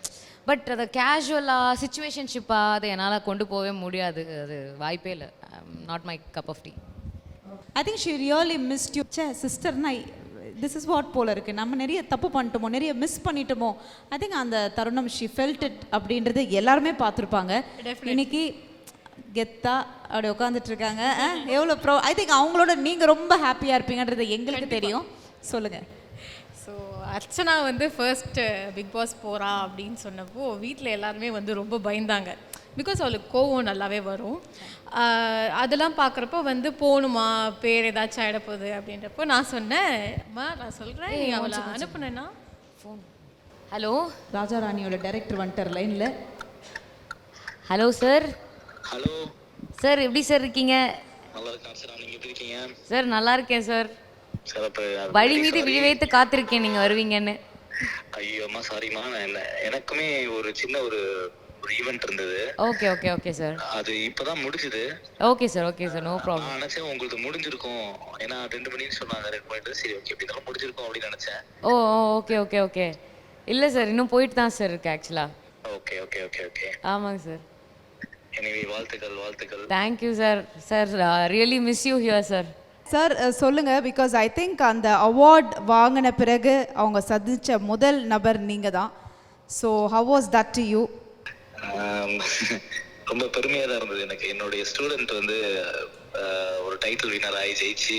பட் அதை கேஷுவலாக சிச்சுவேஷன்ஷிப்பாக அதை என்னால் கொண்டு போகவே முடியாது. அது வாய்ப்பே இல்லை. Not my cup of tea. I think she really missed you. சிஸ்டர்னா திஸ் இஸ் வாட் போல இருக்குது, நம்ம நிறைய தப்பு பண்ணிட்டோமோ, நிறைய மிஸ் பண்ணிட்டோமோ. ஐ திங்க் அந்த தருணம் ஷி ஃபெல்ட் இட் அப்படின்றது எல்லாருமே பார்த்துருப்பாங்க. இன்னைக்கு கெத்தா அப்படி உட்காந்துட்டு இருக்காங்க. எவ்வளோ ஐ திங்க் அவங்களோட நீங்கள் ரொம்ப ஹாப்பியாக இருப்பீங்கன்றது எங்களுக்கு தெரியும். சொல்லுங்கள். ஸோ அர்ச்சனா வந்து ஃபர்ஸ்ட் பிக் பாஸ் போகிறா அப்படின்னு சொன்னப்போ வீட்டில் எல்லாருமே வந்து ரொம்ப பயந்தாங்க. பிகாஸ் அவளுக்கு கோவம் நல்லாவே வரும். அதெல்லாம் பார்க்குறப்போ வந்து போகணுமா, பேர் ஏதாச்சும் ஆகிடப்போகுது அப்படின்றப்போ நான் சொன்னேன், அம்மா நான் சொல்கிறேன், நீ அவளை அனுப்புனேன்னா ஃபோன். ஹலோ, ராஜா ராணியோட டைரக்டர் வந்துட்டார் லைனில். Hello sir. ஹலோ சார், எப்படி சார் இருக்கீங்க? நல்லா இருக்கேன் சார். நீங்க எப்படி இருக்கீங்க? சார் நல்லா இருக்கேன் சார். சிறப்பு. வழி மீது விழி வைத்து காத்திருக்கேன் நீங்கள் வருவீங்கன்னு. ஐயோம்மா சாரிம்மா. எனக்குமே ஒரு சின்ன ஒரு ஈவென்ட் இருந்தது. Okay okay okay sir. அது இப்பதான் முடிஞ்சது. Okay sir, okay sir, no problem. நான் நினைச்சேன் உங்களுக்கு முடிஞ்சிருக்கும், ஏன்னா 2 மணின்னு சொன்னாங்க. 2 மணிக்கு சரி ஓகே எப்படி இருந்தாலும் முடிஞ்சிருக்கும் அப்படின்னு நினைச்சேன். ஓ ஓகே ஓகே ஓகே. இல்லை சார், இன்னும் போயிட்டு தான் சார் இருக்கு ஆக்சுவலாக. Okay okay okay okay. ஆமாங்க சார். எனவே வாழ்த்துக்கள் வாழ்த்துக்கள். Thank you sir. Sir really miss you here sir. Sir சொல்லுங்கள். பிகாஸ் ஐ திங்க் அந்த அவார்ட் வாங்கின பிறகு அவங்க சந்தித்த முதல் நபர் நீங்கள் தான். So how was that to you? ரொம்ப பெருமையாக தான் இருந்தது எனக்கு. என்னுடைய ஸ்டூடெண்ட் வந்து ஒரு டைட்டில் வின்னர் ஆகி ஜெயிச்சு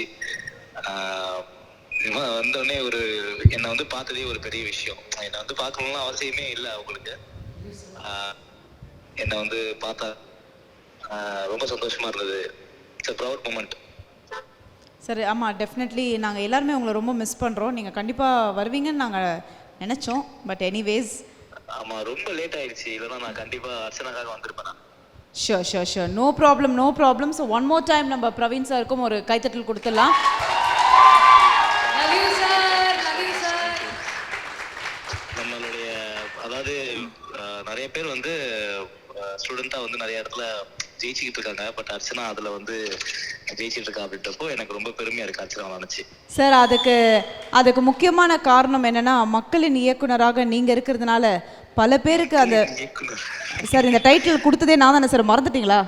வந்தோடனே ஒரு என்னை வந்து பார்த்ததே ஒரு பெரிய விஷயம். என்னை வந்து பார்க்கணும்னு அவசியமே இல்லை அவங்களுக்கு. என்னை வந்து பார்த்தா ரொம்ப சந்தோஷமாக இருந்தது. It's a proud moment. சரி, ஆமாம், டெஃபினெட்லி நாங்கள் எல்லாருமே உங்களை ரொம்ப மிஸ் பண்ணுறோம். நீங்கள் கண்டிப்பாக வருவீங்கன்னு நாங்கள் நினச்சோம். பட் எனிவேஸ் ஆமாம், ரொம்ப லேட் ஆயிடுச்சு. இல்லைன்னா நான் கண்டிப்பாக அர்ச்சனாக்காக வந்திருப்பேன். Sure sure sure, no problem no problem. So one more time நம்ம பிரவீன் சாருக்கும் ஒரு கைத்தட்டல் கொடுத்துடலாம். நம்மளுடைய அதாவது நிறைய பேர் வந்து ஸ்டூடெண்ட்டாக வந்து நிறைய இடத்துல ஜெயிச்சுக்கிட்டு இருக்காங்க. பட் அர்ச்சனா அதில் வந்து ஜெயிச்சுட்டு இருக்கா அப்படின்றப்போ எனக்கு ரொம்ப பெருமையாக இருக்குது அர்ச்சனா நினச்சி. சார் அதுக்கு முக்கியமான காரணம் என்னென்னா, மக்களின் இயக்குனராக நீங்கள் இருக்கிறதுனால பல பேருக்கு அந்த சார் இந்த டைட்டில் கொடுத்ததே நான் தானே சார், மறந்துட்டீங்களா?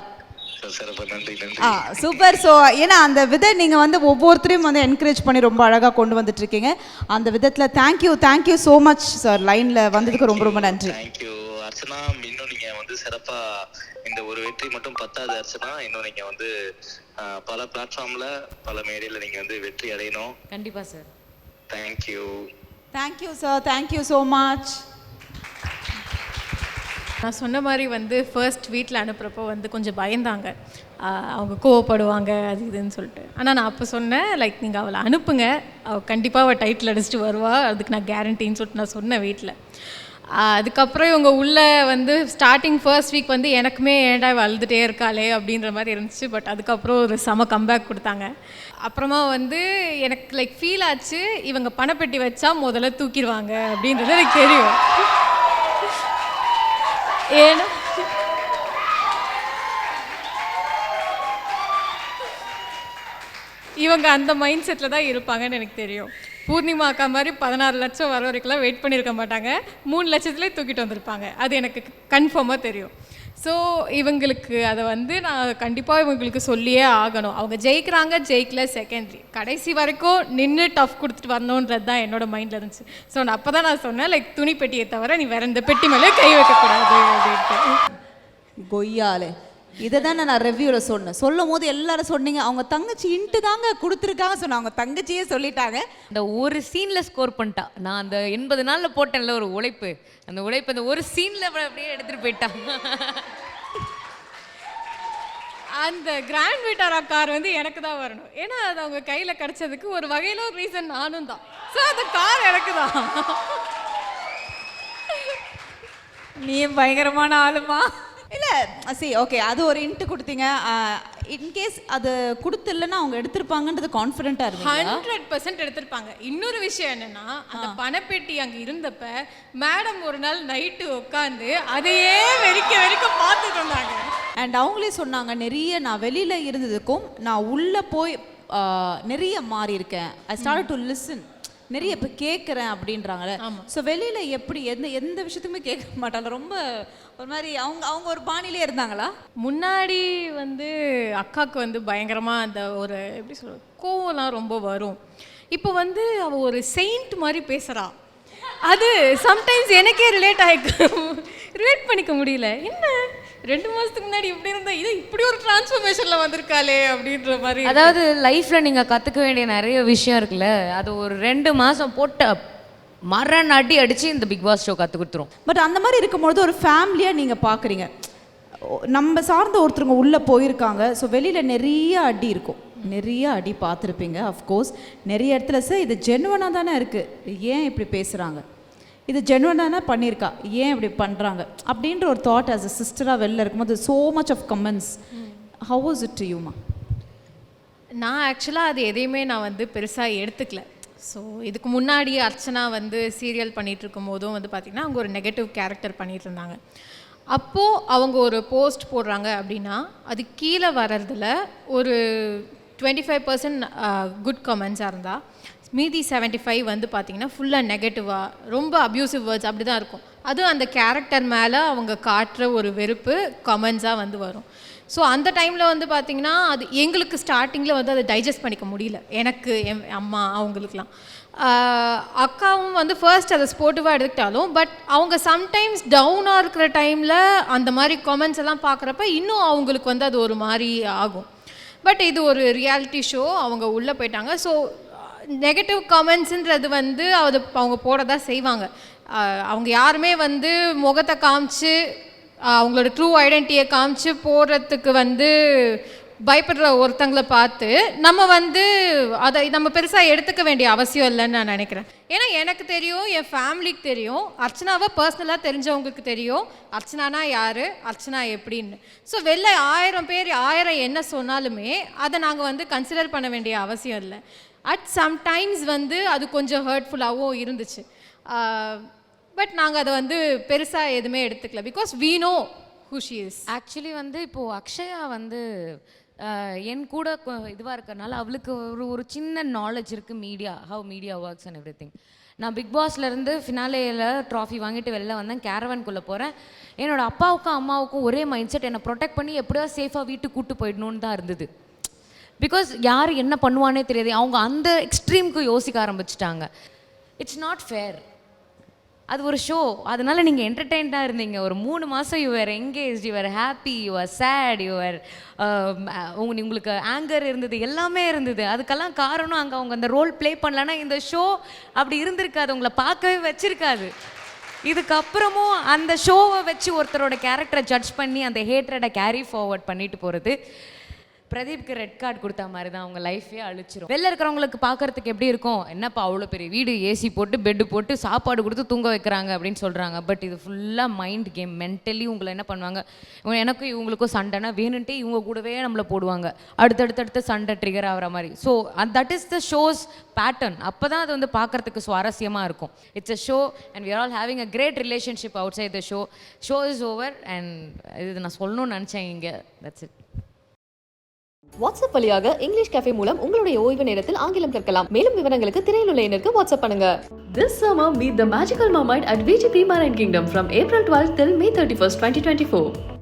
சூப்பர். ஸோ ஏன்னா அந்த விதை நீங்கள் வந்து ஒவ்வொருத்தரையும் வந்து என்கரேஜ் பண்ணி ரொம்ப அழகாக கொண்டு வந்துட்டு இருக்கீங்க. அந்த விதத்தில் தேங்க்யூ ஸோ மச் சார். லைனில் வந்ததுக்கு ரொம்ப ரொம்ப நன்றி. தேங்க்யூ அர்ச்சனா. இன்னும் நீங்கள் வந்து சிறப்பாக இந்த ஒரு வெற்றி மட்டும் பத்தாது அர்ச்சனா. இன்னும் நீங்கள் வந்து பல பிளாட்ஃபார்மில் பல மேடையில் நீங்கள் வந்து வெற்றி அடையணும். கண்டிப்பாக sir. Thank you sir. Thank you so much. நான் சொன்ன மாதிரி வந்து ஃபர்ஸ்ட் வீட்டில் அனுப்புகிறப்போ வந்து கொஞ்சம் பயந்தாங்க, அவங்க கோவப்படுவாங்க அது இதுன்னு சொல்லிட்டு. ஆனால் நான் அப்போ சொன்னேன், லைக் நீங்கள் அவளை அனுப்புங்க, அவள் கண்டிப்பாக அவள் டைட்டில் அடிச்சுட்டு வருவா, அதுக்கு நான் கேரண்டின்னு சொல்லிட்டு நான் சொன்னேன் வீட்டில். அதுக்கப்புறம் இவங்க உள்ளே வந்து ஸ்டார்டிங் ஃபர்ஸ்ட் வீக் வந்து எனக்குமே ஏன்டா அழுதுகிட்டே இருக்காளே அப்படின்ற மாதிரி இருந்துச்சு. பட் அதுக்கப்புறம் ஒரு செம கம்பேக் கொடுத்தாங்க. அப்புறமா வந்து எனக்கு லைக் ஃபீல் ஆச்சு, இவங்க பணப்பெட்டி வச்சா முதல்ல தூக்கிடுவாங்க அப்படின்றது எனக்கு தெரியும். ஏன்னா இவங்க அந்த மைண்ட் செட்டில் தான் இருப்பாங்கன்னு எனக்கு தெரியும். பூர்ணிமா அக்கா மாதிரி 16 லட்சம் வர வரைக்கும்லாம் வெயிட் பண்ணியிருக்க மாட்டாங்க, 3 லட்சத்துலேயே தூக்கிட்டு வந்திருப்பாங்க. அது எனக்கு கன்ஃபார்மாக தெரியும். ஸோ இவங்களுக்கு அதை வந்து நான் கண்டிப்பாக இவங்களுக்கு சொல்லியே ஆகணும். அவங்க ஜெயிக்கிறாங்க ஜெயிக்கல செகண்டரி, கடைசி வரைக்கும் நின்று டஃப் கொடுத்துட்டு வரணுன்றது தான் என்னோடய மைண்டில் இருந்துச்சு. ஸோ நான் அப்போ தான் நான் சொன்னேன், லைக் துணி பெட்டியை தவிர நீ வேறு இந்த பெட்டி மேலே கை வைக்கக்கூடாது அப்படின்ட்டு. கொய்யாலே இதை தான் நான் ரிவ்யூவில் சொன்னேன். சொல்லும் போது எல்லாரும் சொன்னீங்க அவங்க தங்கச்சி இன்ட்டு தாங்க கொடுத்துருக்காங்க சொன்னாங்க. அவங்க தங்கச்சியே சொல்லிட்டாங்க. அந்த ஒரு சீனில் ஸ்கோர் பண்ணிட்டா. நான் அந்த 80 நாளில் போட்டேன்ல ஒரு உழைப்பு, அந்த உழைப்பு அந்த ஒரு சீனில் அப்படியே எடுத்துகிட்டு போயிட்டான். அந்த கிராண்ட் விட்டாரா கார் வந்து எனக்கு தான் வரணும். ஏன்னா அது அவங்க கையில் கிடச்சதுக்கு ஒரு வகையில் ஒரு ரீசன் நானும் தான். ஸோ அந்த கார் எனக்கு தான். நீ பயங்கரமான ஆளுமா இல்லை சரி ஓகே, அது ஒரு இன்ட்டு கொடுத்தீங்க. இன்கேஸ் அது கொடுத்துலன்னா அவங்க எடுத்திருப்பாங்கன்றது கான்ஃபிடென்ட்டாக இருக்கு. 100% எடுத்திருப்பாங்க. இன்னொரு விஷயம் என்னன்னா, அந்த பணப்பெட்டி அங்கே இருந்தப்ப மேடம் ஒரு நாள் நைட்டு உட்காந்து அதையே வெறிக்க பார்த்துட்டு இருந்தாங்க. அண்ட் அவங்களே சொன்னாங்க நிறைய நான் வெளியில் இருந்ததுக்கும் நான் உள்ளே போய் நிறைய மாறி இருக்கேன். ஐ ஸ்டார்ட் டு லிசன், நிறைய இப்போ கேட்குறேன் அப்படின்றாங்களே. ஸோ வெளியில் எப்படி எந்த விஷயத்துக்குமே கேட்க மாட்டாங்க. ரொம்ப ஒரு மாதிரி அவங்க ஒரு பாணிலே இருந்தாங்களா? முன்னாடி வந்து அக்காவுக்கு வந்து பயங்கரமாக அந்த ஒரு எப்படி சொல்ற கோவம்லாம் ரொம்ப வரும். இப்போ வந்து அவள் ஒரு செயின்ட் மாதிரி பேசுகிறா. அது சம்டைம்ஸ் எனக்கே ரிலேட் பண்ணிக்க முடியல. என்ன 2 மாதத்துக்கு முன்னாடி இப்படி இருந்தா இது இப்படி ஒரு டிரான்ஸ்ஃபர்மேஷனில் வந்திருக்காளே அப்படின்ற மாதிரி. அதாவது லைஃப்பில் நீங்கள் கற்றுக்க வேண்டிய நிறைய விஷயம் இருக்குல்ல, அது ஒரு 2 மாதம் போட்ட மரண அடித்து இந்த பிக் பாஸ் ஷோ கற்றுக் கொடுத்துரும். பட் அந்த மாதிரி இருக்கும்பொழுது ஒரு ஃபேமிலியாக நீங்கள் பார்க்குறீங்க, நம்ம சார்ந்த ஒருத்தருங்க உள்ளே போயிருக்காங்க. ஸோ வெளியில் நிறைய அடி இருக்கும், நிறைய அடி பார்த்துருப்பீங்க. அஃப்கோர்ஸ் நிறைய இடத்துல சார் இது ஜென்வனாக தானே இருக்குது, ஏன் இப்படி பேசுகிறாங்க, இது ஜென்வனாக பண்ணியிருக்கா, ஏன் இப்படி பண்ணுறாங்க அப்படின்ற ஒரு தாட் ஆஸ் அ சிஸ்டராக வெளில இருக்கும்போது so much of comments. How was it to யூமா? நான் ஆக்சுவலாக அது எதையுமே நான் வந்து பெருசாக எடுத்துக்கல. ஸோ இதுக்கு முன்னாடி அர்ச்சனா வந்து சீரியல் பண்ணிகிட்டு இருக்கும் போதும் வந்து பார்த்திங்கன்னா அவங்க ஒரு நெகட்டிவ் கேரக்டர் பண்ணிகிட்டு இருந்தாங்க. அப்போது அவங்க ஒரு போஸ்ட் போடுறாங்க அப்படின்னா அது கீழே வர்றதில் ஒரு 25% குட் கமெண்ட்ஸாக இருந்தால் மீதி 75 வந்து பார்த்திங்கன்னா ஃபுல்லாக நெகட்டிவாக ரொம்ப அப்யூசிவ் வேர்ட்ஸ் அப்படி தான் இருக்கும். அதுவும் அந்த கேரக்டர் மேலே அவங்க காட்டுற ஒரு வெறுப்பு கமெண்ட்ஸாக வந்து வரும். ஸோ அந்த டைமில் வந்து பார்த்திங்கன்னா அது எங்களுக்கு ஸ்டார்டிங்கில் வந்து அதை டைஜஸ்ட் பண்ணிக்க முடியல, எனக்கு என் அம்மா அவங்களுக்குலாம். அக்காவும் வந்து ஃபர்ஸ்ட் அதை ஸ்போர்ட்டிவாக எடுத்துக்கிட்டாலும் பட் அவங்க சம்டைம்ஸ் டவுனாக இருக்கிற டைமில் அந்த மாதிரி கமெண்ட்ஸ் எல்லாம் பார்க்குறப்ப இன்னும் அவங்களுக்கு வந்து அது ஒரு மாதிரி ஆகும். பட் இது ஒரு ரியாலிட்டி ஷோ, அவங்க உள்ளே போயிட்டாங்க. ஸோ நெகட்டிவ் கமெண்ட்ஸுன்றது வந்து அது அவங்க போட தான் செய்வாங்க. அவங்க யாருமே வந்து முகத்தை காமிச்சு அவங்களோட ட்ரூ ஐடென்டிட்டியை காமிச்சு போடுறதுக்கு வந்து பயப்படுற ஒருத்தங்களை பார்த்து நம்ம வந்து அதை நம்ம பெருசாக எடுத்துக்க வேண்டிய அவசியம் இல்லைன்னு நான் நினைக்கிறேன். ஏன்னா எனக்கு தெரியும், என் ஃபேமிலிக்கு தெரியும், அர்ச்சனாவை பர்சனலாக தெரிஞ்சவங்களுக்கு தெரியும் அர்ச்சனானா யார், அர்ச்சனா எப்படின்னு. ஸோ வெளில 1000 பேர் 1000 என்ன சொன்னாலுமே அதை நாங்கள் வந்து கன்சிடர் பண்ண வேண்டிய அவசியம் இல்லை. அட் சம்டைம்ஸ் வந்து அது கொஞ்சம் ஹர்ட்ஃபுல்லாகவும் இருந்துச்சு. பட் நாங்கள் அதை வந்து பெருசாக எதுவுமே எடுத்துக்கல. Because we know who she is. Actually வந்து இப்போது அக்ஷயா வந்து என் கூட இதுவாக இருக்கிறனால அவளுக்கு ஒரு சின்ன நாலேஜ் இருக்குது media, how media works and everything. நான் பிக் பாஸ்லேருந்து ஃபினாலேயில் ட்ராஃபி வாங்கிட்டு வெளில வந்தேன், கேரவன்குள்ளே போகிறேன். என்னோடய அப்பாவுக்கும் அம்மாவுக்கும் ஒரே மைண்ட் செட், என்னை ப்ரொடெக்ட் பண்ணி எப்படியோ சேஃபாக வீட்டுக்கு கூப்பிட்டு போயிடணுன்னு தான் இருந்தது. பிகாஸ் யார் என்ன பண்ணுவானே தெரியாது, அவங்க அந்த எக்ஸ்ட்ரீமுக்கு யோசிக்க ஆரம்பிச்சிட்டாங்க. It's not fair. அது ஒரு ஷோ, அதனால நீங்கள் என்டர்டெயின்டாக இருந்தீங்க. ஒரு 3 மாதம் you're engage, you're happy, you're sad, you're உங்களுக்கு ஆங்கர் இருந்தது, எல்லாமே இருந்தது. அதுக்கெல்லாம் காரணம் அங்கே அவங்க அந்த ரோல் ப்ளே பண்ணலன்னா இந்த ஷோ அப்படி இருந்திருக்காது, உங்களை பார்க்கவே வச்சிருக்காது. இதுக்கப்புறமும் அந்த ஷோவை வச்சு ஒருத்தரோட கேரக்டரை ஜட்ஜ் பண்ணி அந்த ஹேட்ரடை கேரி ஃபார்வர்ட் பண்ணிட்டு போகிறது பிரதீப்க்கு ரெட் கார்டு கொடுத்த மாதிரி தான், அவங்க லைஃபே அழிச்சிரும். வெளில இருக்கிறவங்களுக்கு பார்க்கறதுக்கு எப்படி இருக்கும், என்னப்பா அவ்வளோ பெரிய வீடு, ஏசி போட்டு பெட்டு போட்டு சாப்பாடு கொடுத்து தூங்க வைக்கிறாங்க அப்படின்னு சொல்கிறாங்க. பட் இது ஃபுல்லாக மைண்ட் கேம். மென்டலி உங்களை என்ன பண்ணுவாங்க, எனக்கும் இவங்களுக்கும் சண்டைனா வேணுன்ட்டே இவங்க கூடவே நம்மளை போடுவாங்க, அடுத்தடுத்து சண்டை ட்ரிகர் ஆகிற மாதிரி. So that is the show's pattern. அப்போ தான் அது வந்து பார்க்குறதுக்கு சுவாரஸ்யமாக இருக்கும். It's a show and we are all having a great relationship outside the show is over. And இது நான் சொல்லணும்னு நினச்சேன் இங்கே. That's it. வாட்ஸ்அப் வழியாக இங்கிலீஷ் கேஃபே மூலம் உங்களுடைய ஓய்வு நேரத்தில் ஆங்கிலம் கற்கலாம். மேலும் விவரங்களுக்கு திரையில் உள்ள எண்ணிற்கு வாட்ஸ்அப் பண்ணுங்க. This summer meet the magical mermaid at VGP Marine Kingdom from April 12 till May 31st, 2024.